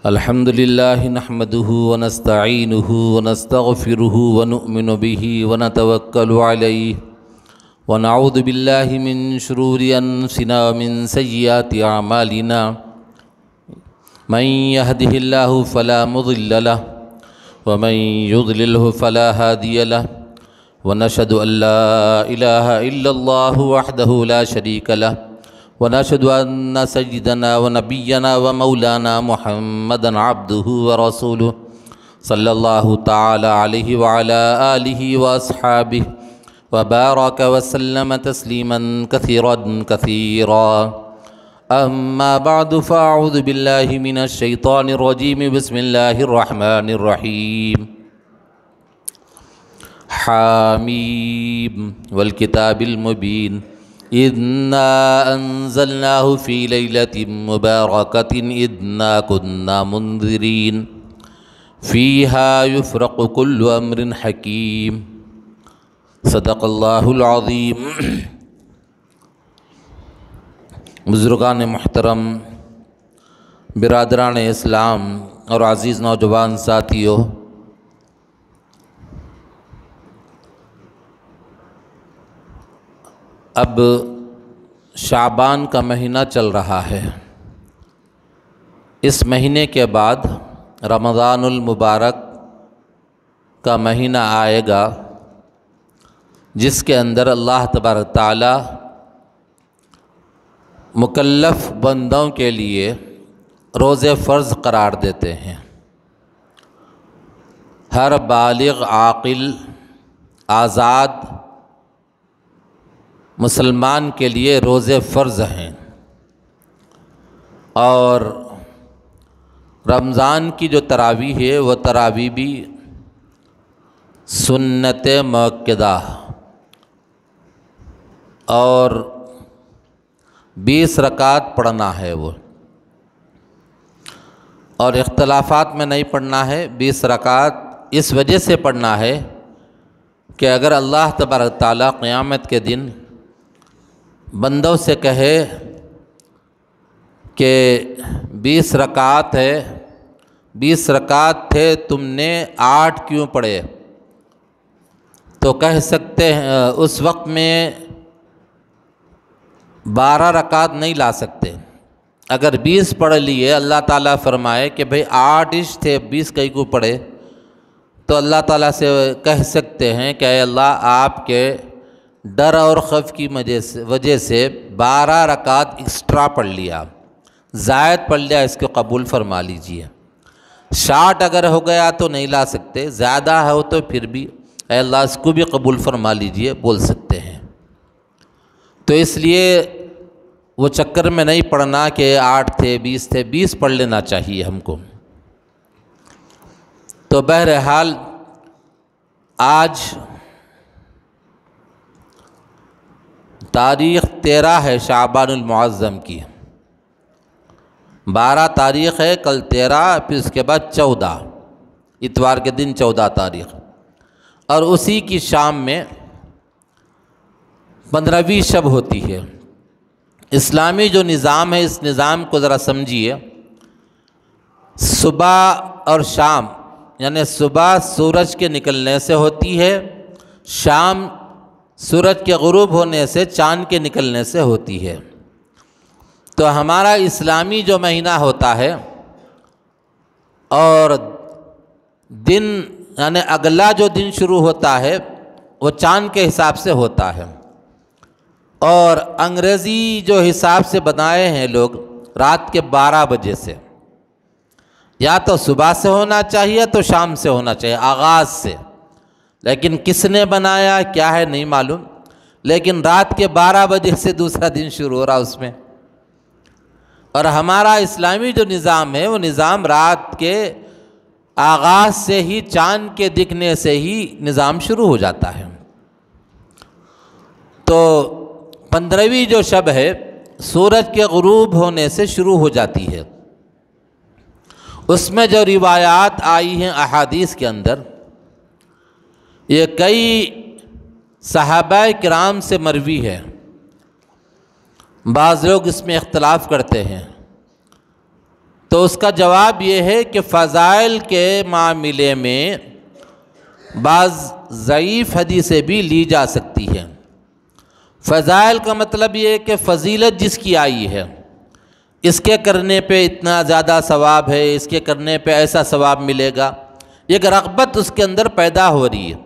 الحمد لله نحمده ونستعينه ونستغفره ونؤمن به ونتوكل عليه ونعوذ بالله من شرور أنفسنا ومن سيئات أعمالنا من يهده الله فلا مضل له ومن يضلله فلا هادي له ونشهد أن لا إله إلا الله وحده لا شريك له ونشهد أن سيدنا ونبينا ومولانا محمدا عبده ورسوله صلى الله تعالى عليه وعلى آله وأصحابه وبارك وسلم تسليما كثيرا كثيرا أما بعد فأعوذ بالله من الشيطان الرجيم بسم الله الرحمن الرحيم حاميم والكتاب المبين إنا أنزلناه في ليلة مباركة إنا كنا منذرين فيها يفرق كل أمر حكيم صدق اللہ العظیم۔ بزرگان محترم، برادران اسلام اور عزیز نوجوان ساتھیو، اب شعبان کا مہینہ چل رہا ہے۔ اس مہینے کے بعد رمضان المبارک کا مہینہ آئے گا، جس کے اندر اللہ تبارک تعالی مکلف بندوں کے لیے روزے فرض قرار دیتے ہیں۔ ہر بالغ عاقل آزاد مسلمان کے لیے روزے فرض ہیں، اور رمضان کی جو تراویح ہے وہ تراویح بھی سنت مؤکدہ اور 20 رکعت پڑھنا ہے وہ، اور اختلافات میں نہیں پڑھنا ہے۔ 20 رکعت اس وجہ سے پڑھنا ہے کہ اگر اللہ تبارک تعالیٰ قیامت کے دن بندوں سے کہے کہ 20 رکعت ہے، 20 رکعت تھے، تم نے 8 کیوں پڑھے، تو کہہ سکتے ہیں اس وقت میں 12 رکعت نہیں لا سکتے۔ اگر 20 پڑھ لیے، اللہ تعالیٰ فرمائے کہ بھئی 8 تھے، 20 کئی کو پڑھے، تو اللہ تعالیٰ سے کہہ سکتے ہیں کہ اے اللہ، آپ کے ڈر اور خوف کی وجہ سے 12 رکعت ایکسٹرا پڑھ لیا، زائد پڑھ لیا، اس کو قبول فرما لیجئے۔ 60 اگر ہو گیا تو نہیں لا سکتے، زیادہ ہو تو پھر بھی اے اللہ اس کو بھی قبول فرما لیجئے بول سکتے ہیں۔ تو اس لیے وہ چکر میں نہیں پڑھنا کہ 8 تھے، 20 تھے، 20 پڑھ لینا چاہیے ہم کو۔ تو بہرحال آج تاریخ 13 ہے شعبان المعظم کی، 12 تاریخ ہے، کل 13، پھر اس کے بعد 14، اتوار کے دن 14 تاریخ، اور اسی کی شام میں 15ویں شب ہوتی ہے۔ اسلامی جو نظام ہے، اس نظام کو ذرا سمجھیے۔ صبح اور شام، یعنی صبح سورج کے نکلنے سے ہوتی ہے، شام سورج کے غروب ہونے سے، چاند کے نکلنے سے ہوتی ہے۔ تو ہمارا اسلامی جو مہینہ ہوتا ہے، اور دن یعنی اگلا جو دن شروع ہوتا ہے وہ چاند کے حساب سے ہوتا ہے، اور انگریزی جو حساب سے بنائے ہیں لوگ، رات کے 12 بجے سے، یا تو صبح سے ہونا چاہیے تو شام سے ہونا چاہیے، آغاز سے، لیکن کس نے بنایا کیا ہے نہیں معلوم، لیکن رات کے 12 بجے سے دوسرا دن شروع ہو رہا اس میں۔ اور ہمارا اسلامی جو نظام ہے وہ نظام رات کے آغاز سے ہی، چاند کے دکھنے سے ہی نظام شروع ہو جاتا ہے۔ تو 15ویں جو شب ہے سورج کے غروب ہونے سے شروع ہو جاتی ہے۔ اس میں جو روایات آئی ہیں احادیث کے اندر، یہ کئی صحابہ کرام سے مروی ہے، بعض لوگ اس میں اختلاف کرتے ہیں، تو اس کا جواب یہ ہے کہ فضائل کے معاملے میں بعض ضعیف حدیثیں بھی لی جا سکتی ہیں۔ فضائل کا مطلب یہ ہے کہ فضیلت جس کی آئی ہے، اس کے کرنے پہ اتنا زیادہ ثواب ہے، اس کے کرنے پہ ایسا ثواب ملے گا، ایک رغبت اس کے اندر پیدا ہو رہی ہے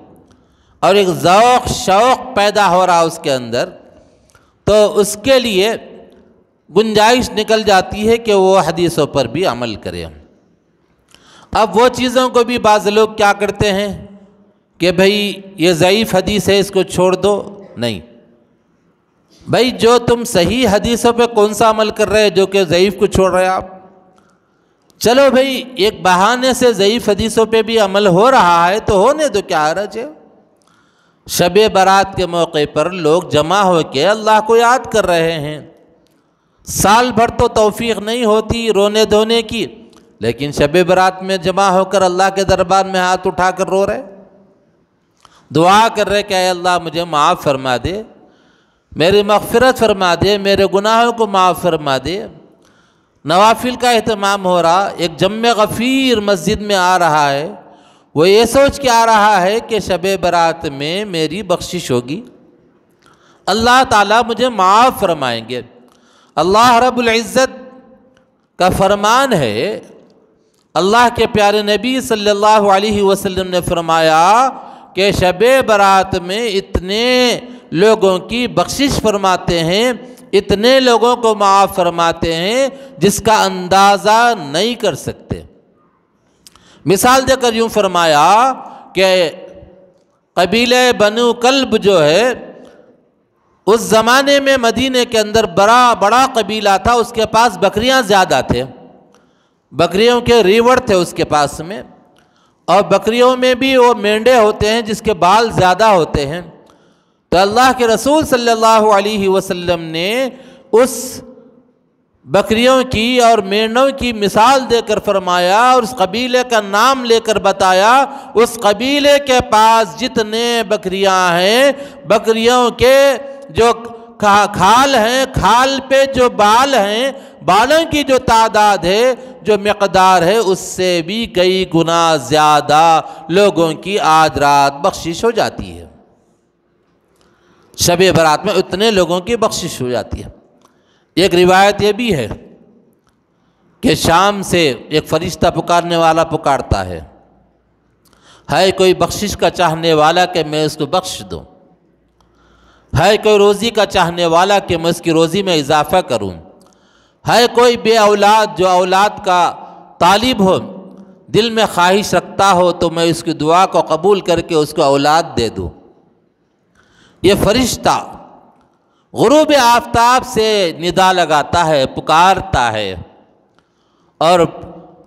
اور ایک ذوق شوق پیدا ہو رہا اس کے اندر، تو اس کے لیے گنجائش نکل جاتی ہے کہ وہ حدیثوں پر بھی عمل کرے۔ اب وہ چیزوں کو بھی بعض لوگ کیا کرتے ہیں کہ بھئی یہ ضعیف حدیث ہے، اس کو چھوڑ دو۔ نہیں بھئی، جو تم صحیح حدیثوں پہ کون سا عمل کر رہے جو کہ ضعیف کو چھوڑ رہے آپ؟ چلو بھئی، ایک بہانے سے ضعیف حدیثوں پہ بھی عمل ہو رہا ہے تو ہونے دو، کیا حرج ہے؟ شب برات کے موقع پر لوگ جمع ہو کے اللہ کو یاد کر رہے ہیں، سال بھر تو توفیق نہیں ہوتی رونے دھونے کی، لیکن شب برات میں جمع ہو کر اللہ کے دربار میں ہاتھ اٹھا کر رو رہے، دعا کر رہے کہ اے اللہ مجھے معاف فرما دے، میری مغفرت فرما دے، میرے گناہوں کو معاف فرما دے۔ نوافل کا اہتمام ہو رہا، ایک جمع غفیر مسجد میں آ رہا ہے، وہ یہ سوچ کے آ رہا ہے کہ شب برات میں میری بخشش ہوگی، اللہ تعالیٰ مجھے معاف فرمائیں گے۔ اللہ رب العزت کا فرمان ہے، اللہ کے پیارے نبی صلی اللہ علیہ وسلم نے فرمایا کہ شب برات میں اتنے لوگوں کی بخشش فرماتے ہیں، اتنے لوگوں کو معاف فرماتے ہیں جس کا اندازہ نہیں کر سکتے۔ مثال دے کر یوں فرمایا کہ قبیلہ بنو کلب جو ہے، اس زمانے میں مدینے کے اندر بڑا قبیلہ تھا، اس کے پاس بکریاں زیادہ تھے، بکریوں کے ریوڑ تھے اس کے پاس میں، اور بکریوں میں بھی وہ مینڈے ہوتے ہیں جس کے بال زیادہ ہوتے ہیں۔ تو اللہ کے رسول صلی اللہ علیہ وسلم نے اس بکریوں کی اور مینڈوں کی مثال دے کر فرمایا اور اس قبیلے کا نام لے کر بتایا، اس قبیلے کے پاس جتنے بکریاں ہیں، بکریوں کے جو کھال ہیں، کھال پہ جو بال ہیں، بالوں کی جو تعداد ہے، جو مقدار ہے، اس سے بھی کئی گنا زیادہ لوگوں کی آج رات بخشش ہو جاتی ہے۔ شب برات میں اتنے لوگوں کی بخشش ہو جاتی ہے۔ ایک روایت یہ بھی ہے کہ شام سے ایک فرشتہ پکارنے والا پکارتا ہے کوئی بخشش کا چاہنے والا کہ میں اس کو بخش دوں، ہے کوئی روزی کا چاہنے والا کہ میں اس کی روزی میں اضافہ کروں، ہے کوئی بے اولاد جو اولاد کا طالب ہو، دل میں خواہش رکھتا ہو تو میں اس کی دعا کو قبول کر کے اس کو اولاد دے دوں۔ یہ فرشتہ غروب آفتاب سے ندا لگاتا ہے، پکارتا ہے، اور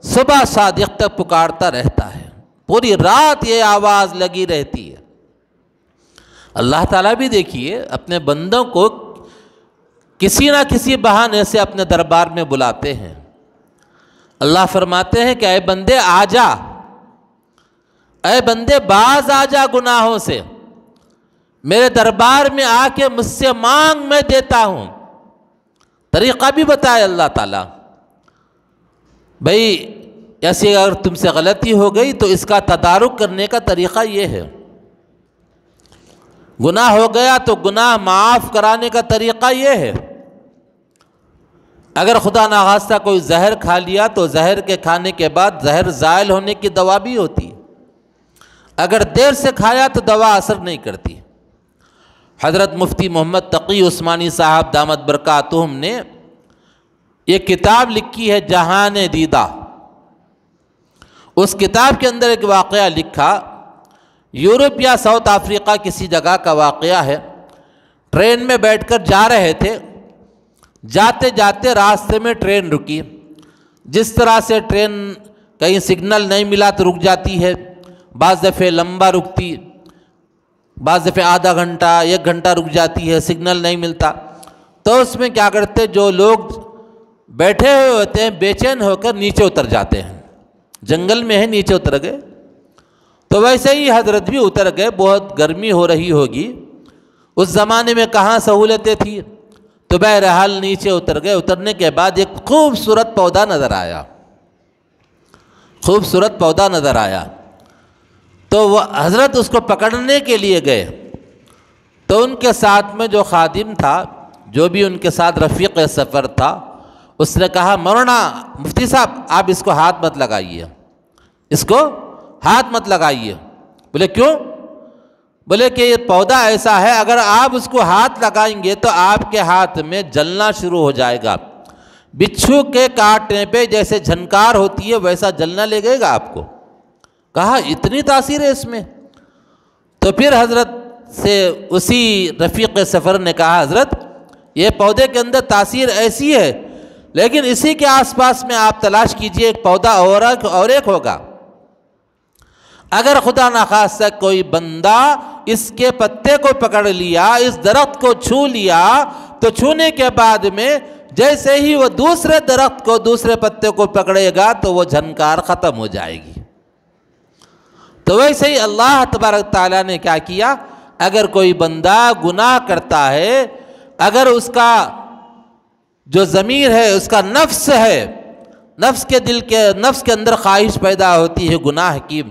صبح صادق تک پکارتا رہتا ہے، پوری رات یہ آواز لگی رہتی ہے۔ اللہ تعالیٰ بھی دیکھیے اپنے بندوں کو کسی نہ کسی بہانے سے اپنے دربار میں بلاتے ہیں۔ اللہ فرماتے ہیں کہ اے بندے آ جا، اے بندے باز آ جا گناہوں سے، میرے دربار میں آ کے مجھ سے مانگ، میں دیتا ہوں۔ طریقہ بھی بتایا اللہ تعالیٰ، بھئی ایسی اگر تم سے غلطی ہو گئی تو اس کا تدارک کرنے کا طریقہ یہ ہے، گناہ ہو گیا تو گناہ معاف کرانے کا طریقہ یہ ہے، اگر خدا نخواستہ کوئی زہر کھا لیا تو زہر کے کھانے کے بعد زہر زائل ہونے کی دوا بھی ہوتی ہے، اگر دیر سے کھایا تو دوا اثر نہیں کرتی۔ حضرت مفتی محمد تقی عثمانی صاحب دامت برکاتہم نے ایک کتاب لکھی ہے جہان دیدہ، اس کتاب کے اندر ایک واقعہ لکھا، یورپ یا ساؤتھ افریقہ کسی جگہ کا واقعہ ہے، ٹرین میں بیٹھ کر جا رہے تھے، جاتے جاتے راستے میں ٹرین رکی، جس طرح سے ٹرین کہیں سگنل نہیں ملا تو رک جاتی ہے، بعض دفعہ لمبا رکتی، بعض دفعہ آدھا گھنٹہ 1 گھنٹہ رک جاتی ہے، سگنل نہیں ملتا، تو اس میں کیا کرتے جو لوگ بیٹھے ہوئے ہوتے ہیں بے چین ہو کر نیچے اتر جاتے ہیں، جنگل میں ہے نیچے اتر گئے، تو ویسے ہی حضرت بھی اتر گئے، بہت گرمی ہو رہی ہوگی، اس زمانے میں کہاں سہولتیں تھیں، تو بہرحال نیچے اتر گئے۔ اترنے کے بعد ایک خوبصورت پودا نظر آیا، خوبصورت پودا نظر آیا، تو وہ حضرت اس کو پکڑنے کے لیے گئے، تو ان کے ساتھ میں جو خادم تھا، جو بھی ان کے ساتھ رفیق سفر تھا، اس نے کہا مولانا مفتی صاحب آپ اس کو ہاتھ مت لگائیے، اس کو ہاتھ مت لگائیے۔ بولے کیوں؟ بولے کہ یہ پودا ایسا ہے اگر آپ اس کو ہاتھ لگائیں گے تو آپ کے ہاتھ میں جلنا شروع ہو جائے گا، بچھو کے کاٹنے پہ جیسے جھنکار ہوتی ہے ویسا جلنا لگے گا آپ کو۔ کہا اتنی تاثیر ہے اس میں؟ تو پھر حضرت سے اسی رفیق سفر نے کہا حضرت یہ پودے کے اندر تاثیر ایسی ہے، لیکن اسی کے آس پاس میں آپ تلاش کیجئے ایک پودا اور ایک ہوگا، اگر خدا نخواستہ کوئی بندہ اس کے پتے کو پکڑ لیا، اس درخت کو چھو لیا، تو چھونے کے بعد میں جیسے ہی وہ دوسرے درخت کو، دوسرے پتے کو پکڑے گا تو وہ جھنکار ختم ہو جائے گی۔ تو ویسے ہی اللہ تبارک تعالیٰ نے کیا کیا، اگر کوئی بندہ گناہ کرتا ہے، اگر اس کا جو ضمیر ہے، اس کا نفس ہے، نفس کے اندر خواہش پیدا ہوتی ہے گناہ کی،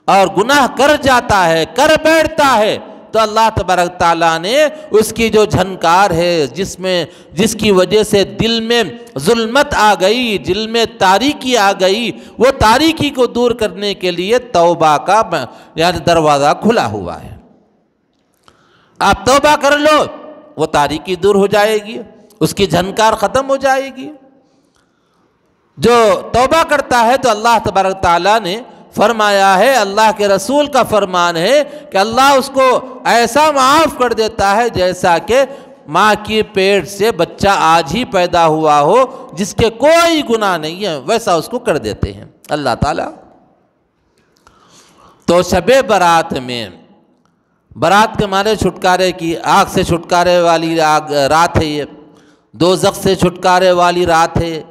اور گناہ کر جاتا ہے، کر بیٹھتا ہے، تو اللہ تبارک تعالیٰ نے اس کی جو جھنکار ہے، جس کی وجہ سے دل میں ظلمت آ گئی، دل میں تاریکی آ گئی، وہ تاریکی کو دور کرنے کے لیے توبہ کا یعنی دروازہ کھلا ہوا ہے۔ آپ توبہ کر لو، وہ تاریکی دور ہو جائے گی، اس کی جھنکار ختم ہو جائے گی۔ جو توبہ کرتا ہے تو اللہ تبارک تعالیٰ نے فرمایا ہے، اللہ کے رسول کا فرمان ہے کہ اللہ اس کو ایسا معاف کر دیتا ہے جیسا کہ ماں کی پیٹ سے بچہ آج ہی پیدا ہوا ہو، جس کے کوئی گناہ نہیں ہے، ویسا اس کو کر دیتے ہیں اللہ تعالیٰ۔ تو شب برات میں، برات کے معنی چھٹکارے کی، آگ سے چھٹکارے والی رات ہے، یہ دوزخ سے چھٹکارے والی رات ہے۔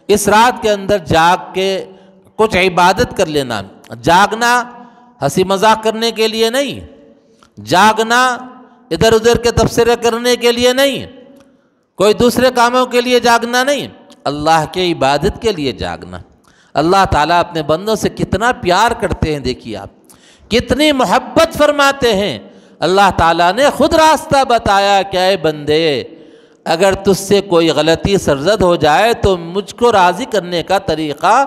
اس رات کے اندر جاگ کے کچھ عبادت کر لینا، جاگنا ہنسی مذاق کرنے کے لیے نہیں، جاگنا ادھر ادھر کے تبصرے کرنے کے لیے نہیں، کوئی دوسرے کاموں کے لیے جاگنا نہیں، اللہ کی عبادت کے لیے جاگنا۔ اللہ تعالیٰ اپنے بندوں سے کتنا پیار کرتے ہیں، دیکھیے آپ کتنی محبت فرماتے ہیں۔ اللہ تعالیٰ نے خود راستہ بتایا کہ اے بندے، اگر تجھ سے کوئی غلطی سرزد ہو جائے تو مجھ کو راضی کرنے کا طریقہ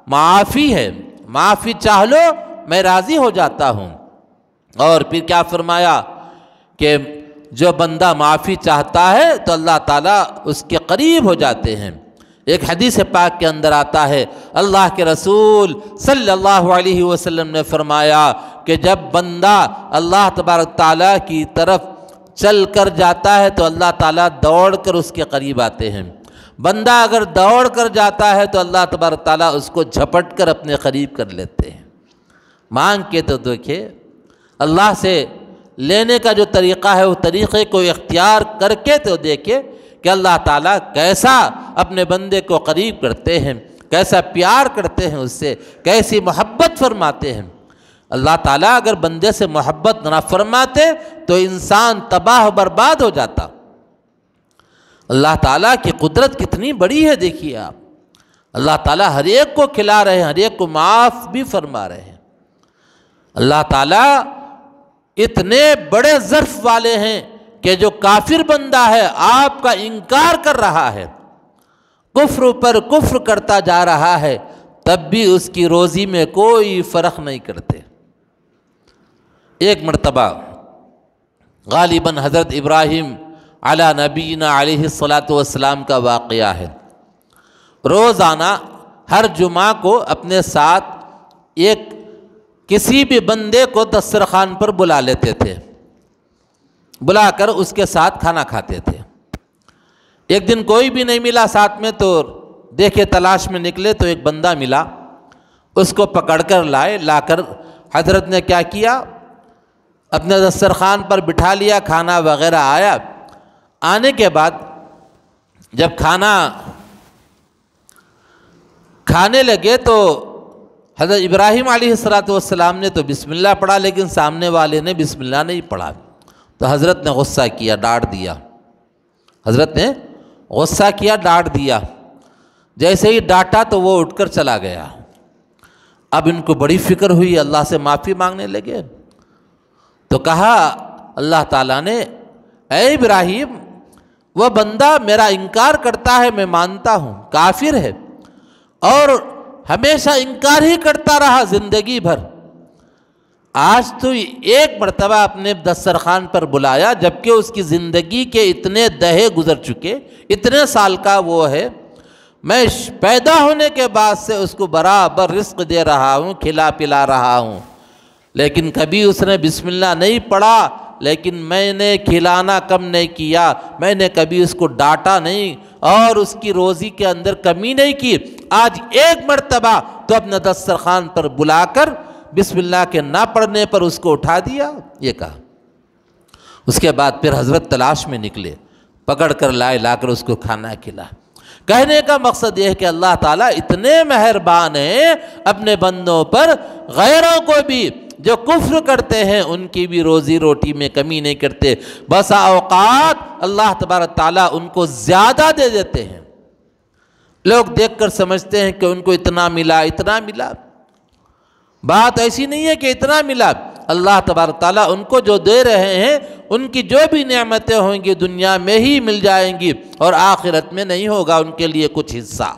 معافی ہے، معافی چاہ لو میں راضی ہو جاتا ہوں۔ اور پھر کیا فرمایا کہ جو بندہ معافی چاہتا ہے تو اللہ تعالیٰ اس کے قریب ہو جاتے ہیں۔ ایک حدیث پاک کے اندر آتا ہے، اللہ کے رسول صلی اللہ علیہ وسلم نے فرمایا کہ جب بندہ اللہ تبارک تعالیٰ کی طرف چل کر جاتا ہے تو اللہ تعالیٰ دوڑ کر اس کے قریب آتے ہیں، بندہ اگر دوڑ کر جاتا ہے تو اللہ تبارک تعالیٰ اس کو جھپٹ کر اپنے قریب کر لیتے ہیں۔ مانگ کے تو دیکھے، اللہ سے لینے کا جو طریقہ ہے وہ طریقے کو اختیار کر کے تو دیکھے کہ اللہ تعالیٰ کیسا اپنے بندے کو قریب کرتے ہیں، کیسا پیار کرتے ہیں، اس سے کیسی محبت فرماتے ہیں۔ اللہ تعالیٰ اگر بندے سے محبت نہ فرماتے تو انسان تباہ و برباد ہو جاتا۔ اللہ تعالیٰ کی قدرت کتنی بڑی ہے، دیکھیے آپ، اللہ تعالیٰ ہر ایک کو کھلا رہے ہیں، ہر ایک کو معاف بھی فرما رہے ہیں۔ اللہ تعالیٰ اتنے بڑے ظرف والے ہیں کہ جو کافر بندہ ہے آپ کا انکار کر رہا ہے، کفر پر کفر کرتا جا رہا ہے، تب بھی اس کی روزی میں کوئی فرق نہیں کرتے۔ ایک مرتبہ غالباً حضرت ابراہیم علی نبینا علیہ الصلاۃ والسلام کا واقعہ ہے، روزانہ ہر جمعہ کو اپنے ساتھ ایک کسی بھی بندے کو دسترخوان پر بلا لیتے تھے، بلا کر اس کے ساتھ کھانا کھاتے تھے۔ ایک دن کوئی بھی نہیں ملا ساتھ میں، تو دیکھے تلاش میں نکلے تو ایک بندہ ملا، اس کو پکڑ کر لائے، لا کر حضرت نے کیا کیا، اپنے دسترخوان پر بٹھا لیا، کھانا وغیرہ آیا۔ آنے کے بعد جب کھانا کھانے لگے تو حضرت ابراہیم علیہ الصلاۃ والسلام نے تو بسم اللہ پڑھا، لیکن سامنے والے نے بسم اللہ نہیں پڑھا، تو حضرت نے غصہ کیا، ڈانٹ دیا، حضرت نے غصہ کیا، ڈانٹ دیا۔ جیسے ہی ڈانٹا تو وہ اٹھ کر چلا گیا۔ اب ان کو بڑی فکر ہوئی، اللہ سے معافی مانگنے لگے۔ تو کہا اللہ تعالیٰ نے، اے ابراہیم وہ بندہ میرا انکار کرتا ہے، میں مانتا ہوں کافر ہے، اور ہمیشہ انکار ہی کرتا رہا زندگی بھر، آج تو ایک مرتبہ اپنے دسترخوان پر بلایا جبکہ اس کی زندگی کے اتنے دہے گزر چکے، اتنے سال کا وہ ہے، میں پیدا ہونے کے بعد سے اس کو برابر رزق دے رہا ہوں، کھلا پلا رہا ہوں، لیکن کبھی اس نے بسم اللہ نہیں پڑھا، لیکن میں نے کھلانا کم نہیں کیا، میں نے کبھی اس کو ڈانٹا نہیں اور اس کی روزی کے اندر کمی نہیں کی، آج ایک مرتبہ تو اپنے دسترخوان پر بلا کر بسم اللہ کے نہ پڑھنے پر اس کو اٹھا دیا، یہ کہا۔ اس کے بعد پھر حضرت تلاش میں نکلے، پکڑ کر لائے، لا کر اس کو کھانا کھلا۔ کہنے کا مقصد یہ ہے کہ اللہ تعالیٰ اتنے مہربان ہیں اپنے بندوں پر، غیروں کو بھی جو کفر کرتے ہیں ان کی بھی روزی روٹی میں کمی نہیں کرتے، بسا اوقات اللہ تبارک تعالیٰ ان کو زیادہ دے دیتے ہیں، لوگ دیکھ کر سمجھتے ہیں کہ ان کو اتنا ملا اتنا ملا، بات ایسی نہیں ہے کہ اتنا ملا، اللہ تبارک تعالیٰ ان کو جو دے رہے ہیں ان کی جو بھی نعمتیں ہوں گی دنیا میں ہی مل جائیں گی اور آخرت میں نہیں ہوگا ان کے لیے کچھ حصہ۔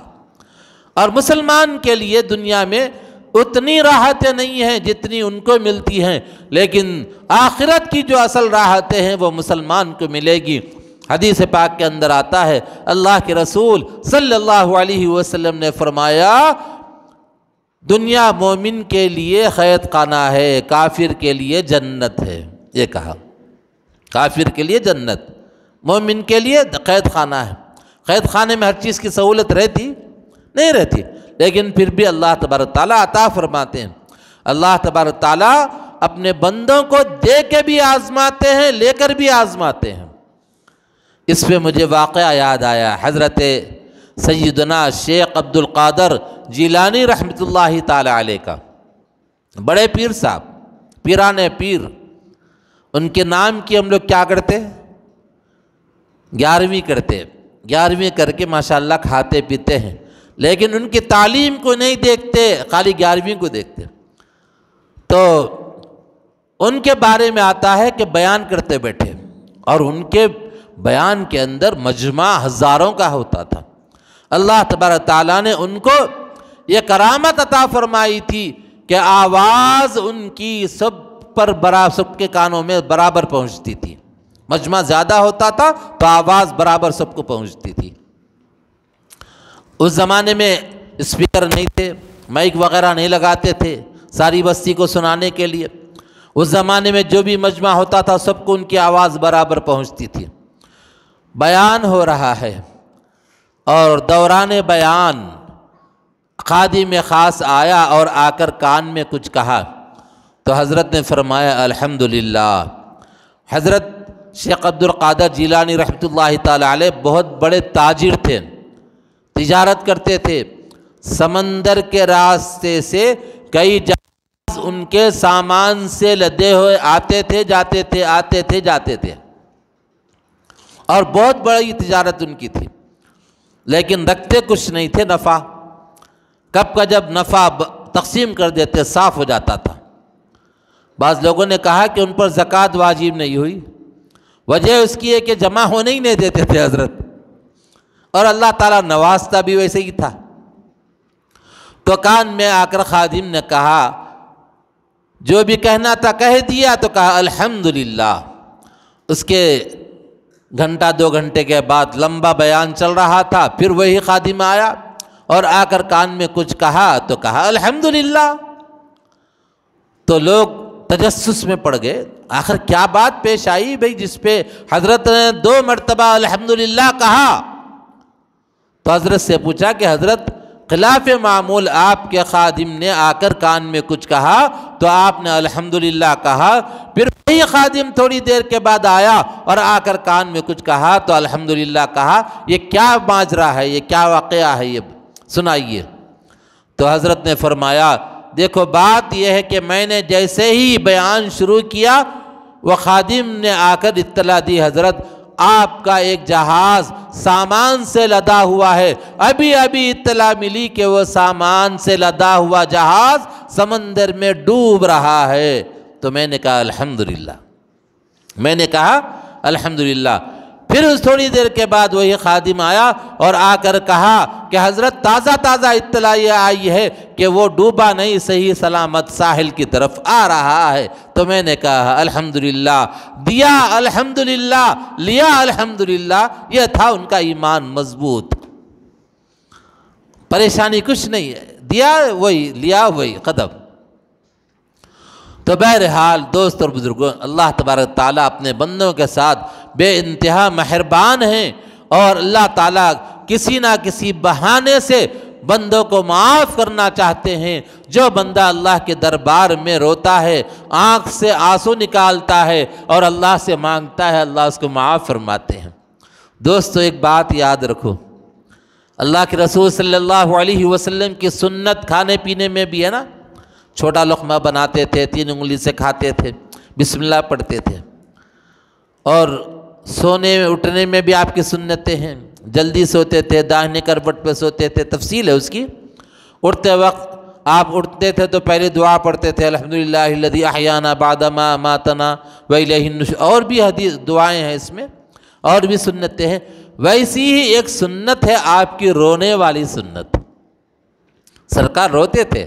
اور مسلمان کے لیے دنیا میں اتنی راحتیں نہیں ہیں جتنی ان کو ملتی ہیں، لیکن آخرت کی جو اصل راحتیں ہیں وہ مسلمان کو ملے گی۔ حدیث پاک کے اندر آتا ہے، اللہ کے رسول صلی اللہ علیہ وسلم نے فرمایا، دنیا مومن کے لیے قید خانہ ہے، کافر کے لیے جنت ہے، یہ کہا، کافر کے لیے جنت، مومن کے لیے قید خانہ ہے۔ قید خانے میں ہر چیز کی سہولت رہتی نہیں رہتی، لیکن پھر بھی اللہ تبارک تعالیٰ عطا فرماتے ہیں۔ اللہ تبارک تعالیٰ اپنے بندوں کو دے کے بھی آزماتے ہیں، لے کر بھی آزماتے ہیں۔ اس پہ مجھے واقعہ یاد آیا، حضرت سیدنا شیخ عبد القادر جیلانی رحمۃ اللہ تعالی علیہ کا، بڑے پیر صاحب، پیران پیر، ان کے نام کی ہم لوگ کیا کرتے؟ 11ویں کرتے، 11ویں کر کے ماشاءاللہ کھاتے پیتے ہیں، لیکن ان کی تعلیم کو نہیں دیکھتے، خالی 11ویں کو دیکھتے۔ تو ان کے بارے میں آتا ہے کہ بیان کرتے بیٹھے، اور ان کے بیان کے اندر مجمع ہزاروں کا ہوتا تھا۔ اللہ تبارک تعالیٰ نے ان کو یہ کرامت عطا فرمائی تھی کہ آواز ان کی سب کے کانوں میں برابر پہنچتی تھی، مجمع زیادہ ہوتا تھا تو آواز برابر سب کو پہنچتی تھی۔ اس زمانے میں اسپیکر نہیں تھے، مائک وغیرہ نہیں لگاتے تھے ساری بستی کو سنانے کے لیے، اس زمانے میں جو بھی مجمع ہوتا تھا سب کو ان کی آواز برابر پہنچتی تھی۔ بیان ہو رہا ہے اور دوران بیان خادم خاص آیا اور آ کر کان میں کچھ کہا تو حضرت نے فرمایا الحمدللہ۔ حضرت شیخ عبد القادر جیلانی رحمۃ اللہ تعالی علیہ بہت بڑے تاجر تھے، تجارت کرتے تھے، سمندر کے راستے سے کئی جہاز ان کے سامان سے لدے ہوئے آتے تھے جاتے تھے، آتے تھے جاتے تھے، اور بہت بڑی تجارت ان کی تھی، لیکن رکھتے کچھ نہیں تھے نفع، کب کا جب نفع تقسیم کر دیتے صاف ہو جاتا تھا۔ بعض لوگوں نے کہا کہ ان پر زکوٰۃ واجب نہیں ہوئی، وجہ اس کی ہے کہ جمع ہونے ہی نہیں دیتے تھے حضرت، اور اللہ تعالیٰ نوازتا بھی ویسے ہی تھا۔ تو کان میں آ کر خادم نے کہا، جو بھی کہنا تھا کہہ دیا، تو کہا الحمدللہ۔ اس کے گھنٹہ 2 گھنٹے کے بعد لمبا بیان چل رہا تھا، پھر وہی خادم آیا اور آ کر کان میں کچھ کہا تو کہا الحمدللہ۔ تو لوگ تجسس میں پڑ گئے، آخر کیا بات پیش آئی بھئی جس پہ حضرت نے 2 مرتبہ الحمدللہ کہا؟ تو حضرت سے پوچھا کہ حضرت خلاف معمول آپ کے خادم نے آ کر کان میں کچھ کہا تو آپ نے الحمدللہ کہا، پھر وہی خادم تھوڑی دیر کے بعد آیا اور آ کر کان میں کچھ کہا تو الحمدللہ کہا، یہ کیا ماجرا ہے، یہ کیا واقعہ ہے، یہ سنائیے۔ تو حضرت نے فرمایا، دیکھو بات یہ ہے کہ میں نے جیسے ہی بیان شروع کیا وہ خادم نے آ کر اطلاع دی، حضرت آپ کا ایک جہاز سامان سے لدا ہوا ہے، ابھی ابھی اطلاع ملی کہ وہ سامان سے لدا ہوا جہاز سمندر میں ڈوب رہا ہے۔ تو میں نے کہا الحمدللہ، میں نے کہا الحمدللہ۔ پھر اس تھوڑی دیر کے بعد وہی خادم آیا اور آ کر کہا کہ حضرت تازہ تازہ اطلاع یہ آئی ہے کہ وہ ڈوبا نہیں، صحیح سلامت ساحل کی طرف آ رہا ہے۔ تو میں نے کہا الحمدللہ، دیا الحمدللہ، لیا الحمدللہ۔ یہ تھا ان کا ایمان مضبوط، پریشانی کچھ نہیں ہے، دیا وہی، لیا وہی، ختم۔ تو بہرحال دوست اور بزرگوں، اللہ تبارک تعالیٰ اپنے بندوں کے ساتھ بے انتہا مہربان ہیں، اور اللہ تعالیٰ کسی نہ کسی بہانے سے بندوں کو معاف کرنا چاہتے ہیں۔ جو بندہ اللہ کے دربار میں روتا ہے، آنکھ سے آنسو نکالتا ہے اور اللہ سے مانگتا ہے، اللہ اس کو معاف فرماتے ہیں۔ دوستو ایک بات یاد رکھو، اللہ کے رسول صلی اللہ علیہ وسلم کی سنت کھانے پینے میں بھی ہے نا، چھوٹا لقمہ بناتے تھے، 3 انگلی سے کھاتے تھے، بسم اللہ پڑھتے تھے، اور سونے اٹھنے میں بھی آپ کی سنتیں ہیں، جلدی سوتے تھے، داہنے کروٹ پہ سوتے تھے، تفصیل ہے اس کی۔ اٹھتے وقت آپ اٹھتے تھے تو پہلے دعا پڑھتے تھے، الحمدللہ الذی احیانا بعد ما اماتنا والیہ النشور، اور بھی حدیث دعائیں ہیں اس میں، اور بھی سنتیں ہیں۔ ویسی ہی ایک سنت ہے آپ کی رونے والی سنت۔ سرکار روتے تھے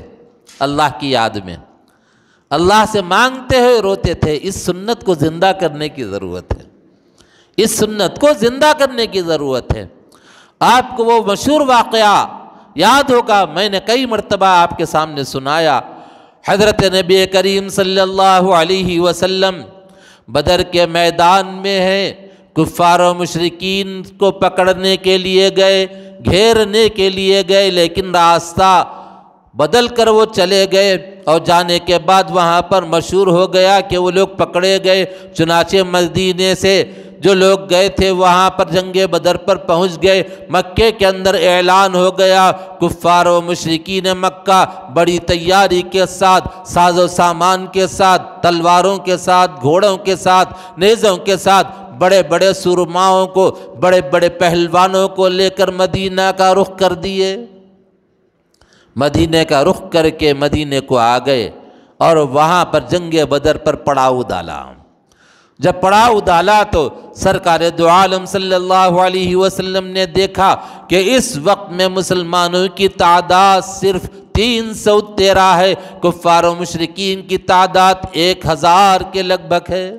اللہ کی یاد میں، اللہ سے مانگتے ہوئے روتے تھے۔ اس سنت کو زندہ کرنے کی ضرورت ہے، اس سنت کو زندہ کرنے کی ضرورت ہے۔ آپ کو وہ مشہور واقعہ یاد ہوگا، میں نے کئی مرتبہ آپ کے سامنے سنایا۔ حضرت نبی کریم صلی اللہ علیہ وسلم بدر کے میدان میں ہیں، کفار و مشرکین کو پکڑنے کے لیے گئے، گھیرنے کے لیے گئے، لیکن راستہ بدل کر وہ چلے گئے، اور جانے کے بعد وہاں پر مشہور ہو گیا کہ وہ لوگ پکڑے گئے۔ چنانچہ مدینے سے جو لوگ گئے تھے وہاں پر جنگ بدر پر پہنچ گئے۔ مکے کے اندر اعلان ہو گیا، کفار و مشرکین مکہ بڑی تیاری کے ساتھ، ساز و سامان کے ساتھ، تلواروں کے ساتھ، گھوڑوں کے ساتھ، نیزوں کے ساتھ، بڑے بڑے سورماؤں کو، بڑے بڑے پہلوانوں کو لے کر مدینہ کا رخ کر دیے۔ مدینے کا رخ کر کے مدینے کو آ گئے، اور وہاں پر جنگ بدر پر پڑاؤ ڈالا۔ جب پڑاؤ ڈالا تو سرکار دو عالم صلی اللہ علیہ وسلم نے دیکھا کہ اس وقت میں مسلمانوں کی تعداد صرف 313 ہے، کفار و مشرکین کی تعداد 1000 کے لگ بھگ ہے،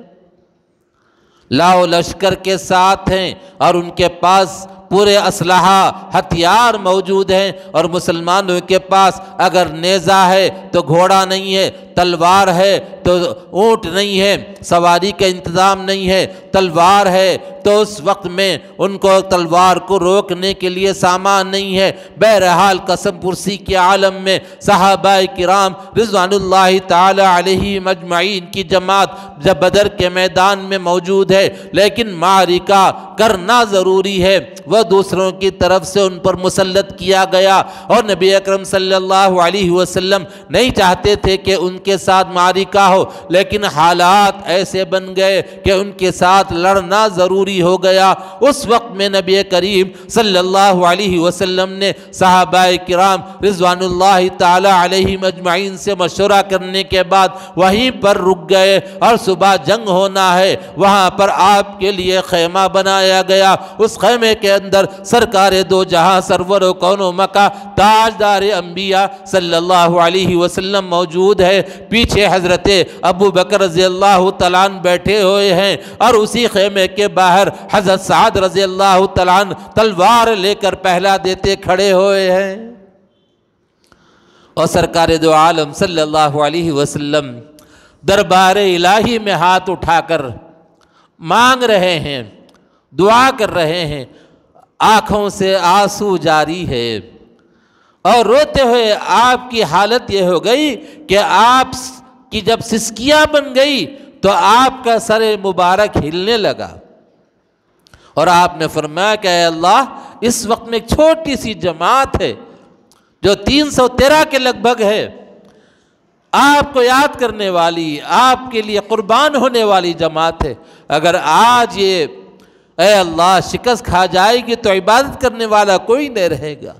لاؤ لشکر کے ساتھ ہیں، اور ان کے پاس پورے اسلحہ ہتھیار موجود ہیں، اور مسلمانوں کے پاس اگر نیزہ ہے تو گھوڑا نہیں ہے، تلوار ہے تو اونٹ نہیں ہے، سواری کا انتظام نہیں ہے، تلوار ہے تو اس وقت میں ان کو تلوار کو روکنے کے لیے سامان نہیں ہے۔ بہرحال قسم پرسی کے عالم میں صحابہ کرام رضوان اللہ تعالی علیہم اجمعین کی جماعت جب بدر کے میدان میں موجود ہے، لیکن معرکہ کرنا ضروری ہے، وہ دوسروں کی طرف سے ان پر مسلط کیا گیا، اور نبی اکرم صلی اللہ علیہ وسلم نہیں چاہتے تھے کہ ان کے ساتھ معرکہ ہو، لیکن حالات ایسے بن گئے کہ ان کے ساتھ لڑنا ضروری ہو گیا۔ اس وقت میں نبی کریم صلی اللہ علیہ وسلم نے صحابہ کرام رضوان اللہ تعالی علیہم اجمعین سے مشورہ کرنے کے بعد وہیں پر رک گئے، اور صبح جنگ ہونا ہے، وہاں پر آپ کے لیے خیمہ بنایا گیا۔ اس خیمے کے اندر سرکار دو جہاں سرور و کون و مکہ تاجدار انبیاء صلی اللہ علیہ وسلم موجود ہے، پیچھے حضرت ابو بکر رضی اللہ تعالیٰ عنہ بیٹھے ہوئے ہیں، اور اسی خیمے کے باہر حضرت سعد رضی اللہ تعالیٰ عنہ تلوار لے کر پہلا دیتے کھڑے ہوئے ہیں، اور سرکار دو عالم صلی اللہ علیہ وسلم دربار الہی میں ہاتھ اٹھا کر مانگ رہے ہیں، دعا کر رہے ہیں، آنکھوں سے آنسو جاری ہے، اور روتے ہوئے آپ کی حالت یہ ہو گئی کہ آپ کی جب سسکیاں بن گئی تو آپ کا سر مبارک ہلنے لگا، اور آپ نے فرمایا کہ اے اللہ، اس وقت میں ایک چھوٹی سی جماعت ہے جو 313 کے لگ بھگ ہے، آپ کو یاد کرنے والی، آپ کے لیے قربان ہونے والی جماعت ہے، اگر آج یہ اے اللہ شکست کھا جائے گی تو عبادت کرنے والا کوئی نہیں رہے گا،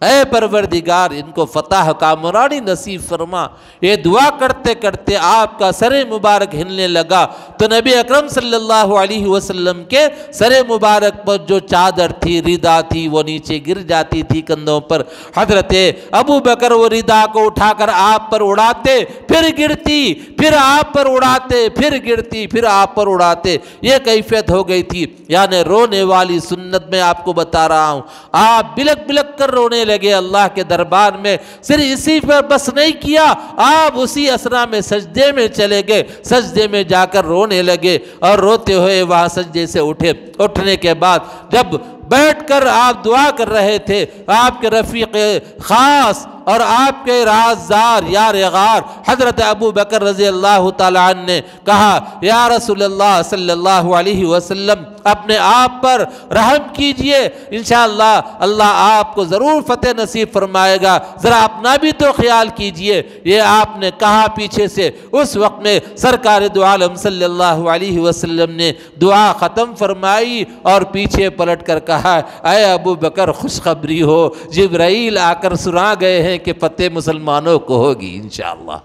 اے پروردگار ان کو فتح کامرانی نصیب فرما۔ یہ دعا کرتے کرتے آپ کا سر مبارک ہلنے لگا تو نبی اکرم صلی اللہ علیہ وسلم کے سر مبارک پر جو چادر تھی، ردا تھی، وہ نیچے گر جاتی تھی کندھوں پر۔ حضرت ابو بکر وہ ردا کو اٹھا کر آپ پر اڑاتے، پھر گرتی، پھر آپ پر اڑاتے، پھر گرتی، پھر آپ پر اڑاتے۔ یہ کیفیت ہو گئی تھی، یعنی رونے والی سنت میں آپ کو بتا رہا ہوں۔ آپ بلک بلک کر رونے لگے اللہ کے دربار میں۔ صرف اسی پر بس نہیں کیا، آپ اسی اسنا میں سجدے میں چلے گئے، سجدے میں جا کر رونے لگے اور روتے ہوئے وہاں سجدے سے اٹھے۔ اٹھنے کے بعد جب بیٹھ کر آپ دعا کر رہے تھے، آپ کے رفیق خاص اور آپ کے رازدار یار غار حضرت ابو بکر رضی اللہ تعالیٰ عنہ نے کہا، یا رسول اللہ صلی اللہ علیہ وسلم اپنے آپ پر رحم کیجئے، انشاءاللہ اللہ آپ کو ضرور فتح نصیب فرمائے گا، ذرا اپنا بھی تو خیال کیجئے۔ یہ آپ نے کہا پیچھے سے۔ اس وقت میں سرکار دو عالم صلی اللہ علیہ وسلم نے دعا ختم فرمائی اور پیچھے پلٹ کر کہا، اے ابو بکر خوشخبری ہو، جبرائیل آ کر سنا گئے ہیں کہ فتح مسلمانوں کو ہوگی انشاءاللہ۔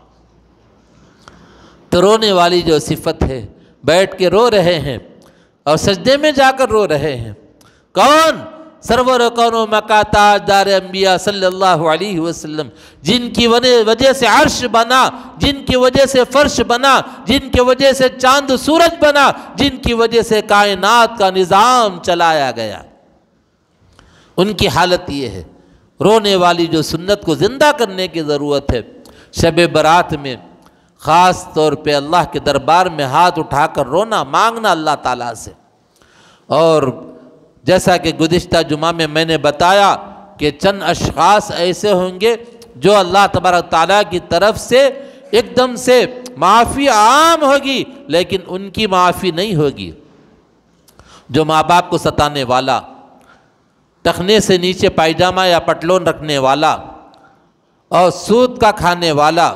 تو رونے والی جو صفت ہے، بیٹھ کے رو رہے ہیں اور سجدے میں جا کر رو رہے ہیں، کون؟ سرور کون و مکا تاجدار انبیاء صلی اللہ علیہ وسلم، جن کی وجہ سے عرش بنا، جن کی وجہ سے فرش بنا، جن کی وجہ سے چاند سورج بنا، جن کی وجہ سے کائنات کا نظام چلایا گیا۔ ان کی حالت یہ ہے۔ رونے والی جو سنت کو زندہ کرنے کی ضرورت ہے۔ شب برات میں خاص طور پہ اللہ کے دربار میں ہاتھ اٹھا کر رونا، مانگنا اللہ تعالیٰ سے۔ اور جیسا کہ گزشتہ جمعہ میں نے بتایا کہ چند اشخاص ایسے ہوں گے جو اللہ تبارک تعالیٰ کی طرف سے ایک دم سے معافی عام ہوگی، لیکن ان کی معافی نہیں ہوگی۔ جو ماں باپ کو ستانے والا، ٹخنے سے نیچے پائجامہ یا پٹلون رکھنے والا، اور سود کا کھانے والا،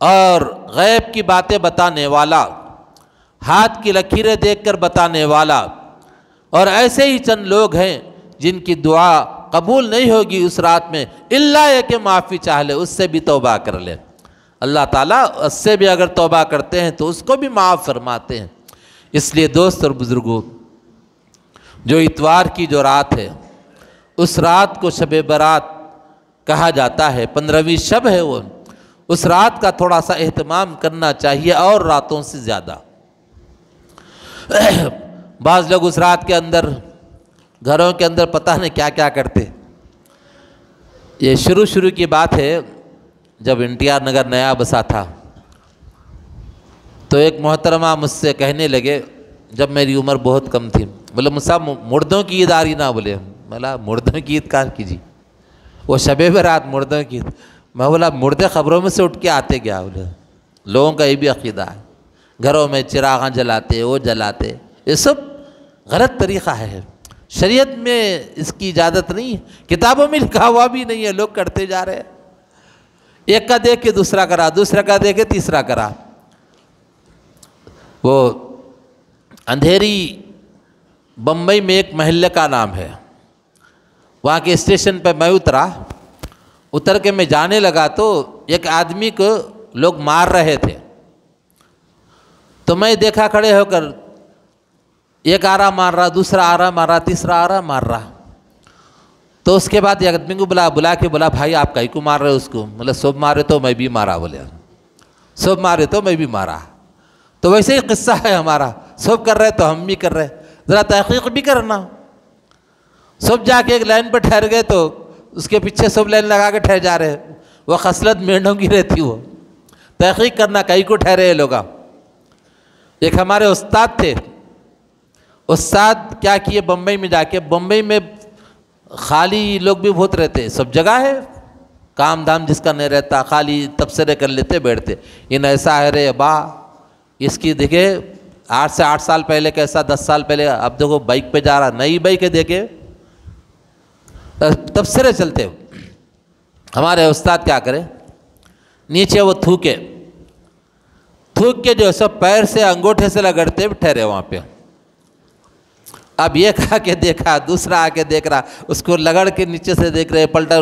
اور غیب کی باتیں بتانے والا، ہاتھ کی لکیریں دیکھ کر بتانے والا، اور ایسے ہی چند لوگ ہیں جن کی دعا قبول نہیں ہوگی اس رات میں، الا یہ کہ معافی چاہ لے، اس سے بھی توبہ کر لے۔ اللہ تعالیٰ اس سے بھی اگر توبہ کرتے ہیں تو اس کو بھی معاف فرماتے ہیں۔ اس لیے دوست اور بزرگوں، جو اتوار کی جو رات ہے، اس رات کو شب برات کہا جاتا ہے، 15ویں شب ہے وہ، اس رات کا تھوڑا سا اہتمام کرنا چاہیے اور راتوں سے زیادہ۔ بعض لوگ اس رات کے اندر گھروں کے اندر پتہ نہیں کیا کیا کرتے۔ یہ شروع کی بات ہے، جب NTR نگر نیا بسا تھا تو ایک محترمہ مجھ سے کہنے لگے، جب میری عمر بہت کم تھی، بولے مجھ مردوں کی عید آ رہی نہ، بولے بولا مردوں کی عید کہاں کیجیے، وہ شب برات مردوں کی عید۔ میں بولا مردے خبروں میں سے اٹھ کے آتے کیا؟ بولے لوگوں کا یہ بھی عقیدہ ہے، گھروں میں چراغاں جلاتے، وہ جلاتے، یہ سب غلط طریقہ ہے۔ شریعت میں اس کی اجازت نہیں ہے، کتابوں میں لکھا ہوا بھی نہیں ہے، لوگ کرتے جا رہے ہیں۔ ایک کا دیکھ کے دوسرا کرا، دوسرا کا دیکھ کے تیسرا کرا۔ وہ اندھیری بمبئی میں ایک محلے کا نام ہے، وہاں کے اسٹیشن پہ میں اتر کے میں جانے لگا تو ایک آدمی کو لوگ مار رہے تھے، تو میں دیکھا کھڑے ہو کر، ایک آ رہا مار رہا، دوسرا آ رہا مار رہا، تیسرا آ رہا مار رہا۔ تو اس کے بعد ایک آدمی کو بلا کے بولا، بھائی آپ کہیں کو مار رہے اس کو؟ بولے سب مارے تو میں بھی مارا، بولے سب مارے تو میں بھی مارا۔ تو ویسے ہی قصہ ہے ہمارا، سب کر رہے تو ہم بھی کر رہے، ذرا تحقیق بھی کرنا۔ سب جا کے ایک لائن پہ ٹھہر گئے تو اس کے پیچھے سب لائن لگا کے ٹھہر جا رہے، وہ خصلت مینڈوں کی رہتی، وہ تحقیق کرنا کہیں کو ٹھہرے لوگ۔ ایک ہمارے استاد تھے، استاد کیا کیے، بمبئی میں جا کے، بمبئی میں خالی لوگ بھی بہت رہتے، سب جگہ ہے، کام دھام جس کا نہیں رہتا، خالی تبصرے کر لیتے بیٹھتے۔ ان ایسا ہے رے با، اس کی دیکھے 8 سے 8 سال پہلے کیسا، 10 سال پہلے، اب دیکھو بائک پہ جا رہا، نئی بائک ہے، دیکھے تبصرے چلتے۔ ہمارے استاد کیا کرے، نیچے وہ تھوک کے جو سب پیر سے انگوٹھے سے لگڑتے ٹھہرے وہاں پہ، اب یہ کھا کے دیکھا، دوسرا آ کے دیکھ رہا، اس کو لگڑ کے نیچے سے دیکھ رہے، پلٹا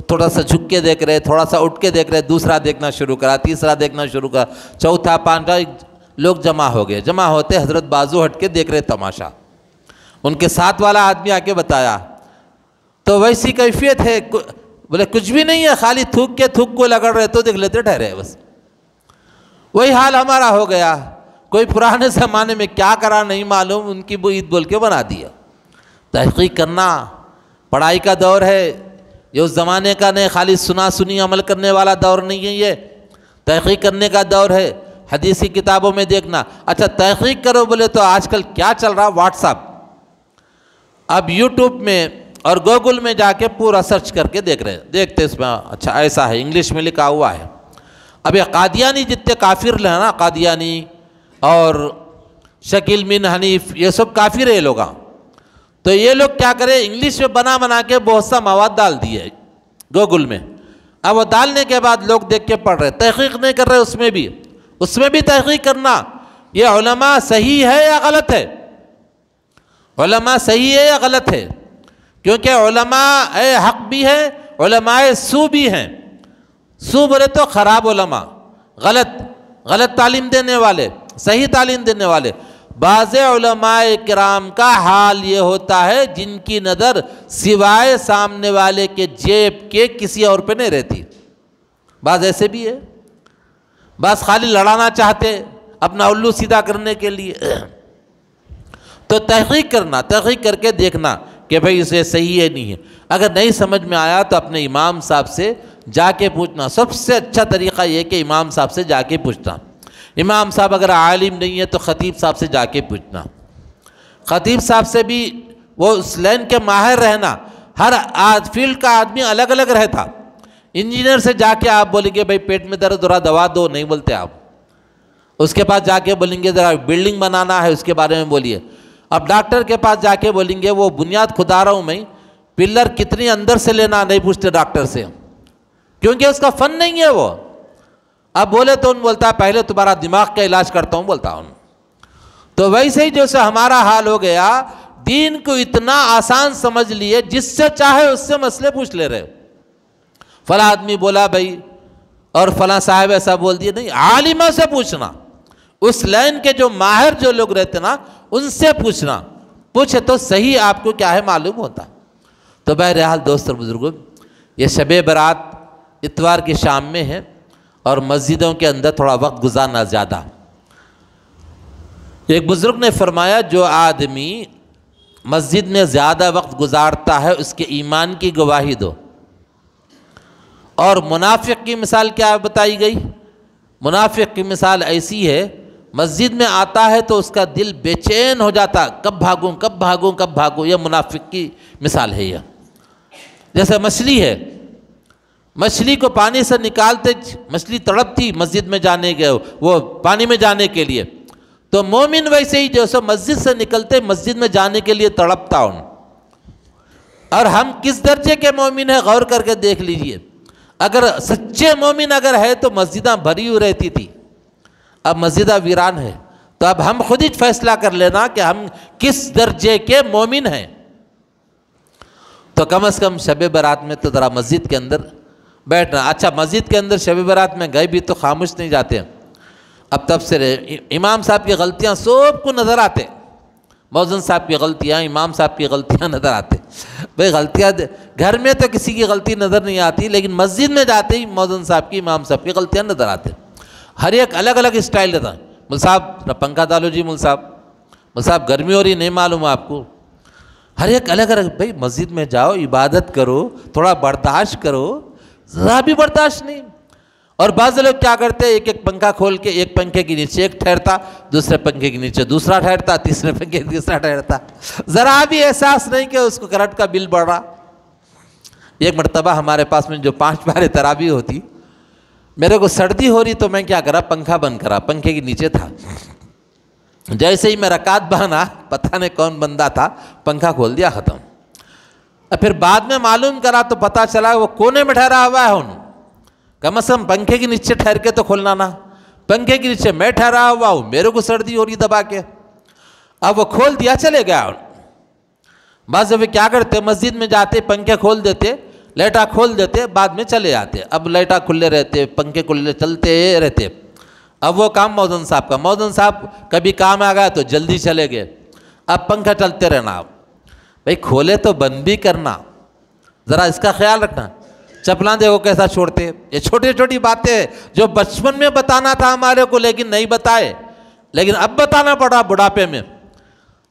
تھوڑا سا جھک کے دیکھ رہے، تھوڑا سا اٹھ کے دیکھ رہے، دوسرا دیکھنا شروع کرا، تیسرا دیکھنا شروع کرا، چوتھا، پانچواں، لوگ جمع ہو گئے۔ جمع ہوتے حضرت بازو ہٹ کے دیکھ رہے تماشا۔ ان کے ساتھ والا آدمی آ کے بتایا تو ویسی کیفیت ہے، بولے کچھ بھی نہیں ہے، خالی تھوک کے تھوک کو لگڑ رہے تو دیکھ لیتے ٹھہرے، بس وہی حال ہمارا ہو گیا۔ کوئی پرانے زمانے میں کیا کرا نہیں معلوم، ان کی وہ عید بول کے بنا دیا۔ تحقیق کرنا، پڑھائی کا دور ہے یہ، اس زمانے کا نہیں، خالی سنا سنی عمل کرنے والا دور نہیں ہے یہ، تحقیق کرنے کا دور ہے۔ حدیثی کتابوں میں دیکھنا، اچھا تحقیق کرو بولے تو آج کل کیا چل رہا، واٹس ایپ، اب یوٹیوب میں اور گوگل میں جا کے پورا سرچ کر کے دیکھ رہے، دیکھتے اس میں اچھا ایسا ہے، انگلش میں لکھا ہوا ہے۔ اب یہ قادیانی جتنے کافر ہیں نا، قادیانی اور شکیل بن حنیف، یہ سب کافر ہے لوگ۔ تو یہ لوگ کیا کرے، انگلش میں بنا کے بہت سا مواد ڈال دیے گوگل میں۔ اب وہ ڈالنے کے بعد لوگ دیکھ کے پڑھ رہے، تحقیق نہیں کر رہے، اس میں بھی تحقیق کرنا، یہ علماء صحیح ہے یا غلط ہے، علماء صحیح ہے یا غلط ہے، کیونکہ علماء حق بھی ہیں، علماء سو بھی ہیں۔ سو بولے تو خراب علماء، غلط تعلیم دینے والے، صحیح تعلیم دینے والے۔ بعض علماء کرام کا حال یہ ہوتا ہے جن کی نظر سوائے سامنے والے کے جیب کے کسی اور پہ نہیں رہتی، بعض ایسے بھی ہے، بعض خالی لڑانا چاہتے اپنا الو سیدھا کرنے کے لیے۔ تو تحقیق کرنا، تحقیق کر کے دیکھنا کہ بھئی اسے صحیح ہے نہیں ہے۔ اگر نہیں سمجھ میں آیا تو اپنے امام صاحب سے جا کے پوچھنا، سب سے اچھا طریقہ یہ کہ امام صاحب سے جا کے پوچھنا۔ امام صاحب اگر عالم نہیں ہے تو خطیب صاحب سے جا کے پوچھنا، خطیب صاحب سے بھی وہ اس لائن کے ماہر رہنا۔ ہر فیلڈ کا آدمی الگ الگ رہتا۔ انجینئر سے جا کے آپ بولیں گے بھئی پیٹ میں درد ہو رہا دوا دو، نہیں بولتے آپ۔ اس کے پاس جا کے بولیں گے ذرا بلڈنگ بنانا ہے، اس کے بارے میں بولیے۔ اب ڈاکٹر کے پاس جا کے بولیں گے وہ بنیاد کھدا رہا ہوں میں، پلر کتنی اندر سے لینا، نہیں پوچھتے ڈاکٹر سے، کیونکہ اس کا فن نہیں ہے وہ۔ اب بولے تو ان بولتا ہے پہلے تمہارا دماغ کا علاج کرتا ہوں بولتا ہوں۔ تو ویسے ہی جیسے ہمارا حال ہو گیا، دین کو اتنا آسان سمجھ لیے، جس سے چاہے اس سے مسئلے پوچھ لے رہے، فلاں آدمی بولا بھائی اور فلاں صاحب ایسا بول دیا، نہیں، عالموں سے پوچھنا، اس لائن کے جو ماہر جو لوگ رہتے نا ان سے پوچھنا، پوچھے تو صحیح آپ کو کیا ہے معلوم ہوتا۔ تو بہرحال دوست اور بزرگوں، یہ شب برات اتوار کی شام میں ہے اور مسجدوں کے اندر تھوڑا وقت گزارنا زیادہ۔ ایک بزرگ نے فرمایا جو آدمی مسجد میں زیادہ وقت گزارتا ہے اس کے ایمان کی گواہی دو۔ اور منافق کی مثال کیا بتائی گئی؟ منافق کی مثال ایسی ہے، مسجد میں آتا ہے تو اس کا دل بے چین ہو جاتا، کب بھاگوں کب بھاگوں کب بھاگوں۔ یہ منافق کی مثال ہے۔ یہ جیسے مچھلی ہے، مچھلی کو پانی سے نکالتے، مچھلی تڑپتی مسجد میں جانے کے، وہ پانی میں جانے کے لیے، تو مومن ویسے ہی جیسے مسجد سے نکلتے مسجد میں جانے کے لیے تڑپتا ہوں۔ اور ہم کس درجے کے مومن ہیں غور کر کے دیکھ لیجئے۔ اگر سچے مومن اگر ہے تو مسجدیں بھری ہوئی رہتی تھی، اب مسجدیں ویران ہے۔ تو اب ہم خود ہی فیصلہ کر لینا کہ ہم کس درجے کے مومن ہیں۔ تو کم از کم شب برات میں تو ذرا مسجد کے اندر بیٹھنا۔ اچھا مسجد کے اندر شب برات میں گئے بھی تو خاموش نہیں جاتے ہیں۔ اب تب سے امام صاحب کی غلطیاں سب کو نظر آتے، مؤذن صاحب کی غلطیاں، امام صاحب کی غلطیاں نظر آتے۔ بھئی غلطیاں گھر میں تو کسی کی غلطی نظر نہیں آتی، لیکن مسجد میں جاتے ہی مؤذن صاحب کی، امام صاحب کی غلطیاں نظر آتے۔ ہر ایک الگ الگ اسٹائل رہتا ہے۔ مول صاحب پنکھا ڈالو جی، مول صاحب گرمی ہو رہی نہیں معلوم آپ کو۔ ہر ایک الگ الگ۔ بھئی مسجد میں جاؤ، عبادت کرو، تھوڑا برداشت کرو، ذرا بھی برداشت نہیں۔ اور بعض لوگ کیا کرتے، ایک ایک پنکھا کھول کے ایک پنکھے کے نیچے ایک ٹھہرتا، دوسرے پنکھے کے نیچے دوسرا ٹھہرتا، تیسرے پنکھے کے تیسرا ٹھہرتا، ذرا بھی احساس نہیں کہ اس کو کرنٹ کا بل بڑھ رہا۔ ایک مرتبہ ہمارے پاس میں جو 5 بار تراویح ہوتی، میرے کو سردی ہو رہی تو میں کیا کرا، پنکھا بند کرا، پنکھے کے نیچے تھا۔ جیسے ہی میں رکعت بہنا، پتہ نہیں کون بندہ تھا، پنکھا کھول دیا، ختم۔ اور پھر بعد میں معلوم کرا تو پتہ چلا وہ کونے میں ٹھہرا ہوا ہے۔ ان کم از کم پنکھے کے نیچے ٹھہر کے تو کھولنا نا، پنکھے کے نیچے میں ٹھہرا ہوا ہوں، میرے کو سردی ہو رہی دبا کے۔ اب وہ کھول دیا، چلے گیا۔ بعض دفعہ کیا کرتے مسجد میں جاتے پنکھے کھول دیتے لائٹاں کھول دیتے بعد میں چلے جاتے. اب لائٹاں کھلے رہتے پنکھے کھلے چلتے رہتے. اب وہ کام مؤذن صاحب کا، مؤذن صاحب کبھی کام آ گیا تو جلدی چلے گئے. اب پنکھا چلتے رہنا. بھائی کھولے تو بند بھی کرنا، ذرا اس کا خیال رکھنا. چپلاں دیکھو کیسا چھوڑتے. یہ چھوٹی چھوٹی باتیں جو بچپن میں بتانا تھا ہمارے کو لیکن نہیں بتائے، لیکن اب بتانا پڑا بڑھاپے میں.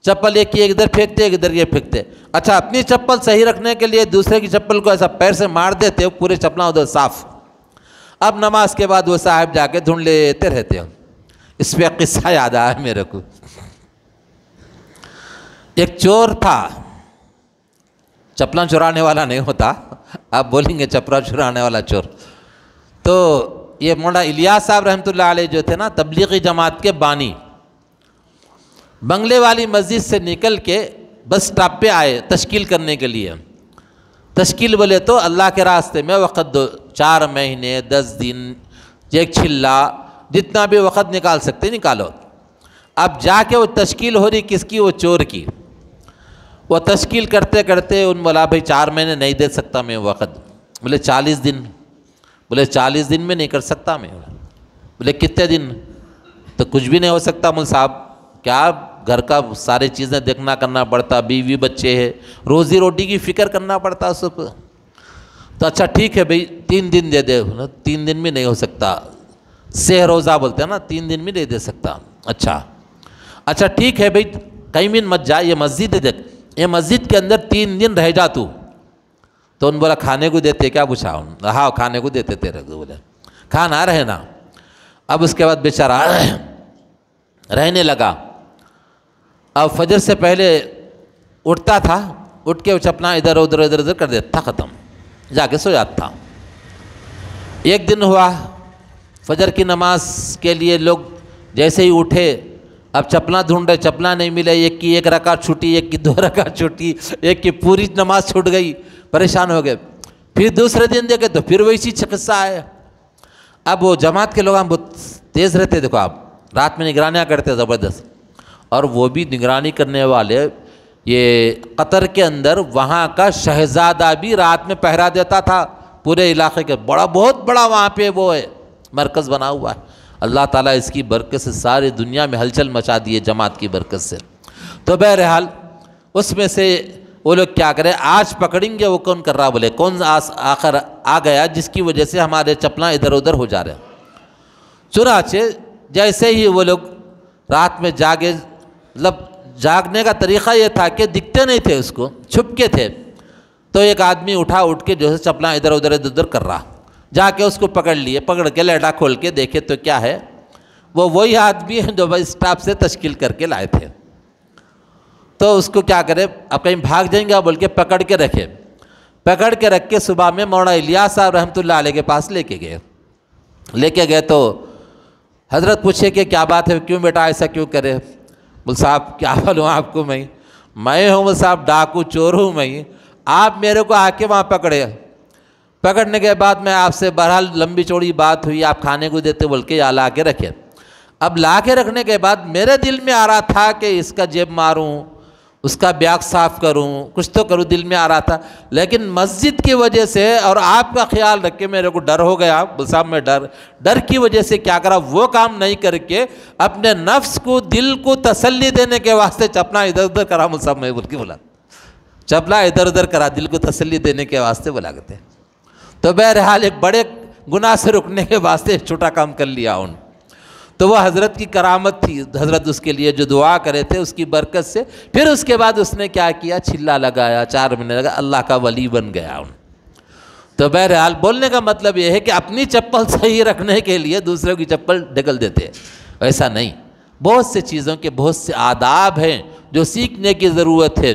چپل ایک ادھر پھینکتے ایک ادھر یہ پھینکتے. اچھا اپنی چپل صحیح رکھنے کے لیے دوسرے کی چپل کو ایسا پیر سے مار دیتے پورے چپلاں ادھر صاف. اب نماز کے بعد وہ صاحب جا کے ڈھونڈ لیتے رہتے ہیں. اس پہ قصہ یاد آیا میرے کو. ایک چور تھا، چپلاں چرانے والا نہیں ہوتا، آپ بولیں گے چپلا چرانے والا چور. تو یہ مولانا الیاس صاحب رحمۃ اللہ علیہ جو تھے نا تبلیغی جماعت کے بانی، بنگلے والی مسجد سے نکل کے بس اسٹاپ پہ آئے تشکیل کرنے کے لیے. تشکیل بولے تو اللہ کے راستے میں وقت دو، 4 مہینے 10 دن ایک چھلا جتنا بھی وقت نکال سکتے نکالو. اب جا کے وہ تشکیل ہو رہی کس کی؟ وہ چور کی. وہ تشکیل کرتے کرتے ان بولا بھائی 4 مہینے نہیں دے سکتا میں وقت. بولے 40 دن. بولے 40 دن میں نہیں کر سکتا میں. بولے کتنے دن؟ تو کچھ بھی نہیں ہو سکتا مول صاحب، کیا گھر کا ساری چیزیں دیکھنا کرنا پڑتا، بیوی بچے ہے، روزی روٹی کی فکر کرنا پڑتا اس کو. تو اچھا ٹھیک ہے بھائی 3 دن دے دے. 3 دن میں نہیں ہو سکتا، سہ روزہ بولتے ہیں نا، 3 دن میں نہیں دے سکتا. اچھا ٹھیک ہے بھائی کہیں بھی مت جا، یہ مسجد ہے دیکھ، یہ مسجد کے اندر 3 دن رہ جا تو. تو ان بولا کھانے کو دیتے کیا؟ پوچھا. ہاں کھانے کو دیتے تیرے کو. بولے کھانا رہنا. اب اس کے بعد بیچارہ رہنے لگا. اب فجر سے پہلے اٹھتا تھا، اٹھ کے چپنا ادھر ادھر کر دیتا تھا، ختم، جا کے سو جاتا تھا. ایک دن ہوا فجر کی نماز کے لیے لوگ جیسے ہی اٹھے اب چپلاں ڈھونڈے، چپلاں نہیں ملے. ایک کی 1 رکعت چھوٹی، ایک کی 2 رکعت چھوٹی، ایک کی پوری نماز چھوٹ گئی، پریشان ہو گئے. پھر دوسرے دن دیکھے تو پھر ویسی قصہ آیا. اب وہ جماعت کے لوگ بہت تیز رہتے، دیکھو آپ رات میں نگرانیاں کرتے زبردست. اور وہ بھی نگرانی کرنے والے یہ قطر کے اندر وہاں کا شہزادہ بھی رات میں پہرا دیتا تھا پورے علاقے کے. بہت بڑا وہاں پہ وہ ہے مرکز بنا ہوا ہے. اللہ تعالیٰ اس کی برکت سے ساری دنیا میں ہلچل مچا دیے جماعت کی برکت سے. تو بہرحال اس میں سے وہ لوگ کیا کرے، آج پکڑیں گے وہ کون کر رہا، بولے کون آخر آ گیا جس کی وجہ سے ہمارے چپلاں ادھر ادھر ہو جا رہے ہیں. چنانچہ جیسے ہی وہ لوگ رات میں جاگے، مطلب جاگنے کا طریقہ یہ تھا کہ دکھتے نہیں تھے، اس کو چھپ کے تھے. تو ایک آدمی اٹھ کے جو ہے چپلاں ادھر ادھر کر رہا، جا کے اس کو پکڑ لیے، پکڑ کے لیٹا کھول کے دیکھے تو کیا ہے، وہ وہی آدمی ہے جو اسٹاف سے تشکیل کر کے لائے تھے. تو اس کو کیا کرے، اب کہیں بھاگ جائیں گے بول کے پکڑ کے رکھ کے صبح میں مولانا الیاس صاحب رحمۃ اللہ علیہ کے پاس لے کے گئے. تو حضرت پوچھے کہ کیا بات ہے، کیوں بیٹا ایسا کیوں کرے؟ بول صاحب کیا بولوں آپ کو، میں ہوں صاحب ڈاکو چور ہوں میں، آپ میرے کو آ کے وہاں پکڑنے کے بعد میں آپ سے بہرحال لمبی چوڑی بات ہوئی، آپ کھانے کو دیتے بول کے یا لا کے رکھے. اب لا کے رکھنے کے بعد میرے دل میں آ رہا تھا کہ اس کا جیب ماروں، اس کا بیاگ صاف کروں، کچھ تو کروں، دل میں آ رہا تھا. لیکن مسجد کی وجہ سے اور آپ کا خیال رکھ کے میرے کو ڈر ہو گیا. بول صاحب میں ڈر کی وجہ سے کیا کرا، وہ کام نہیں کر کے اپنے نفس کو دل کو تسلی دینے کے واسطے چپنا ادھر ادھر کرا. بول صاحب میں بول کے بولا چپلا ادھر ادھر کرا دل کو تسلی دینے کے واسطے بولا کرتے. تو بہرحال ایک بڑے گناہ سے رکنے کے واسطے ایک چھوٹا کام کر لیا ان. تو وہ حضرت کی کرامت تھی، حضرت اس کے لیے جو دعا کرے تھے اس کی برکت سے. پھر اس کے بعد اس نے کیا کیا، چھلا لگایا، 4 مہینے لگا، اللہ کا ولی بن گیا ان. تو بہرحال بولنے کا مطلب یہ ہے کہ اپنی چپل صحیح رکھنے کے لیے دوسروں کی چپل ڈگل دیتے، ایسا نہیں. بہت سے چیزوں کے بہت سے آداب ہیں جو سیکھنے کی ضرورت ہے.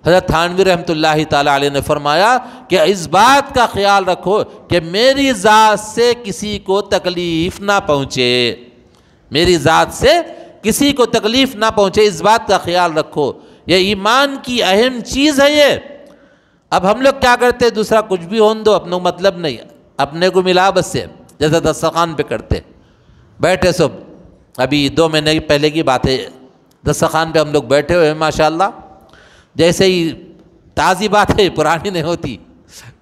حضرت تھانوی رحمۃ اللہ تعالیٰ علیہ نے فرمایا کہ اس بات کا خیال رکھو کہ میری ذات سے کسی کو تکلیف نہ پہنچے، میری ذات سے کسی کو تکلیف نہ پہنچے، اس بات کا خیال رکھو. یہ ایمان کی اہم چیز ہے یہ. اب ہم لوگ کیا کرتے، دوسرا کچھ بھی ہون دو، اپنا مطلب نہیں، اپنے کو ملا بس سے، جیسے دسترخوان پہ کرتے بیٹھے سب. ابھی 2 مہینے پہلے کی بات ہے، دسترخوان پہ ہم لوگ بیٹھے ہوئے ہیں ماشاءاللہ. جیسے ہی تازی بات ہے، پرانی نہیں ہوتی.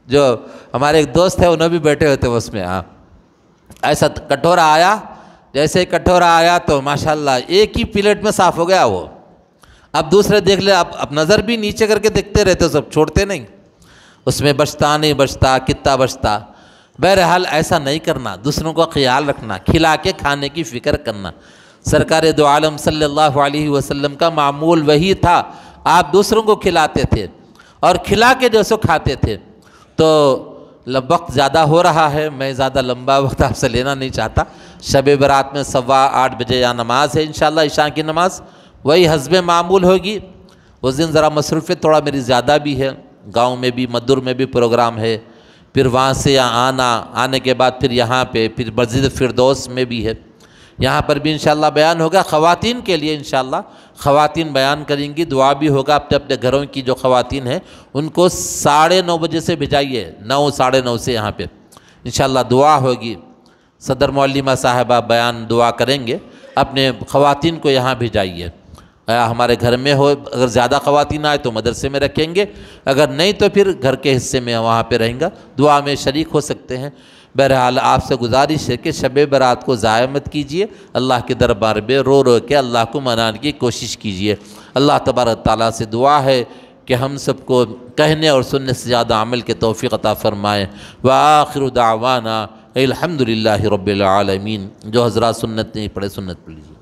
جو ہمارے ایک دوست ہے انہوں بھی بیٹھے ہوتے اس میں. ہاں ایسا کٹورا آیا، جیسے ہی کٹورا آیا تو ماشاءاللہ ایک ہی پلیٹ میں صاف ہو گیا وہ. اب دوسرے دیکھ لے، اب نظر بھی نیچے کر کے دیکھتے رہتے، سب چھوڑتے نہیں، اس میں بچتا نہیں بچتا، کتنا بچتا. بہرحال ایسا نہیں کرنا، دوسروں کا خیال رکھنا، کھلا کے کھانے کی فکر کرنا. سرکار دو عالم صلی اللہ علیہ وسلم کا معمول وہی تھا، آپ دوسروں کو کھلاتے تھے اور کھلا کے جو سو کھاتے تھے. تو وقت زیادہ ہو رہا ہے، میں زیادہ لمبا وقت آپ سے لینا نہیں چاہتا. شب برات میں 8:15 بجے یہاں نماز ہے انشاءاللہ، عشاء کی نماز وہی حسب معمول ہوگی. اس دن ذرا مصروفیت تھوڑا میری زیادہ بھی ہے، گاؤں میں بھی مدر میں بھی پروگرام ہے، پھر وہاں سے یہاں آنے کے بعد پھر یہاں پہ پھر مسجد فردوس میں بھی ہے، یہاں پر بھی انشاءاللہ بیان ہوگا. خواتین کے لیے انشاءاللہ خواتین بیان کریں گی، دعا بھی ہوگا. اپنے اپنے گھروں کی جو خواتین ہیں ان کو 9:30 بجے سے بھیجائیے، 9 ساڑھے 9 سے یہاں پہ انشاءاللہ دعا ہوگی. صدر معلمہ صاحبہ بیان دعا کریں گے، اپنے خواتین کو یہاں بھیجائیے. ہمارے گھر میں ہو، اگر زیادہ خواتین آئے تو مدرسے میں رکھیں گے، اگر نہیں تو پھر گھر کے حصے میں وہاں پہ رہیں گا، دعا میں شریک ہو سکتے ہیں. بہرحال آپ سے گزارش ہے کہ شب برات کو ضائع مت کیجیے، اللہ کے دربار میں رو رو کے اللہ کو منانے کی کوشش کیجیے. اللہ تبارک تعالیٰ سے دعا ہے کہ ہم سب کو کہنے اور سننے سے زیادہ عمل کے توفیق عطا فرمائے. وآخر دعوانا الحمدللہ رب العالمین. جو حضرات سنت نہیں پڑھے سنت پڑھ لیجیے.